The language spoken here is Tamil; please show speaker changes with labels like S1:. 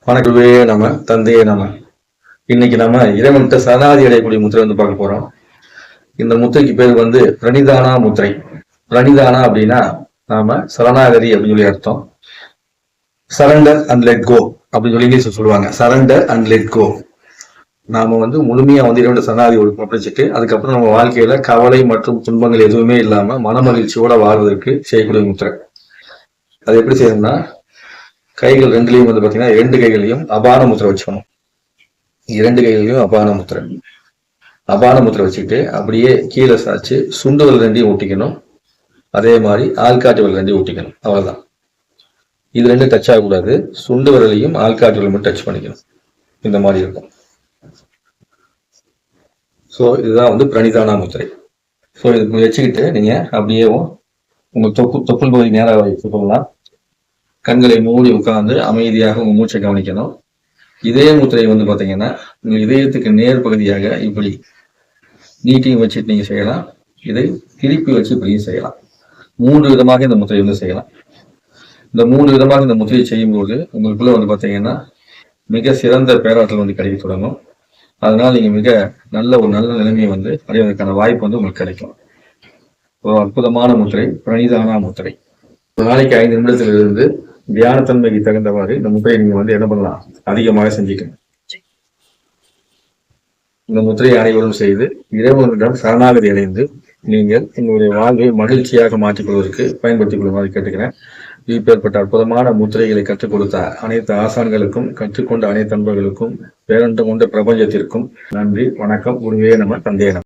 S1: வணக்கவே நம்ம தந்தையே நம்ம இன்னைக்கு நம்ம இறைவன்கிட்ட சரணாதி அடையக்கூடிய முத்திரை வந்து பார்க்க போறோம். இந்த முத்திரைக்கு பேர் வந்து பிரணிதானா முத்திரை. பிரணிதானா அப்படின்னா நாம சரணாகதி அப்படின்னு சொல்லி அர்த்தம். சரண்டர் அண்ட் லெட் கோ அப்படின்னு சொல்லி இங்கிலீஷ் சொல்லுவாங்க. Surrender and let go. நாம வந்து முழுமையா வந்து இறைவன் சரணாதி ஒப்படைச்சிட்டு அதுக்கப்புறம் நம்ம வாழ்க்கையில கவலை மற்றும் துன்பங்கள் எதுவுமே இல்லாம மனமகிழ்ச்சியோட வாழ்வதற்கு செய்யக்கூடிய முத்திரை. அது எப்படி செய்யணும்னா, கைகள் ரெண்டுலையும் வந்து பாத்தீங்கன்னா 2 கைகளையும் அபான முத்திரை வச்சுக்கணும். 2 கைகளையும் அபான முத்திரை வச்சுக்கிட்டு அப்படியே கீழே சாச்சு சுண்டு விரல் 2 ஊட்டிக்கணும். அதே மாதிரி ஆள்காட்டு விரல் 2 ஊட்டிக்கணும். அவ்வளவுதான். இது 2 டச் ஆகக்கூடாது. சுண்டு விரலையும் ஆள்காட்டு விரல் மட்டும் டச் பண்ணிக்கணும். இந்த மாதிரி இருக்கும். ஸோ இதுதான் வந்து பிரணிதானா முத்திரை. ஸோ இது வச்சுக்கிட்டு நீங்க அப்படியே உங்க தொப்புள் பகுதி நேராக வைத்து சொல்லலாம். கண்களை மூடி உட்கார்ந்து அமைதியாக உங்க மூச்சை கவனிக்கணும். இதே முத்திரை வந்து பாத்தீங்கன்னா உங்க இதயத்துக்கு நேர் பகுதியாக இப்படி நீட்டியும் வச்சுட்டு நீங்க செய்யலாம். இதை திருப்பி வச்சு இப்படியும் செய்யலாம். 3 விதமாக இந்த முத்திரை வந்து செய்யலாம். இந்த 3 விதமாக இந்த முத்திரையை செய்யும்போது உங்களுக்குள்ள வந்து பாத்தீங்கன்னா மிக சிறந்த பேராற்றல் வந்து கிடைக்க தொடங்கும். அதனால நீங்க மிக நல்ல நிலைமையை வந்து அடைவதற்கான வாய்ப்பு வந்து உங்களுக்கு கிடைக்கும். ஒரு அற்புதமான முத்திரை பிரணிதானா முத்திரை. ஒரு நாளைக்கு 5 நிமிடத்திலிருந்து தியானத்தன்மைக்கு தகுந்தவாறு இந்த முத்திரையை நீங்க வந்து என்ன பண்ணலாம், அதிகமாக செஞ்சுக்கணும். இந்த முத்திரையை அனைவரும் செய்து இறைவனிடம் சரணாகதி அடைந்து நீங்கள் உங்களுடைய வாழ்வை மகிழ்ச்சியாக மாற்றிக்கொள்வதற்கு பயன்படுத்திக் கொள்ளுமாறு கேட்டுக்கிறேன். இப்பேற்பட்ட அற்புதமான முத்திரைகளை கற்றுக் கொடுத்த அனைத்து ஆசான்களுக்கும், கற்றுக்கொண்ட அனைத்து நண்பர்களுக்கும், பேரண்டம் கொண்ட பிரபஞ்சத்திற்கும் நன்றி, வணக்கம். குருவே நம, தந்தையே நம.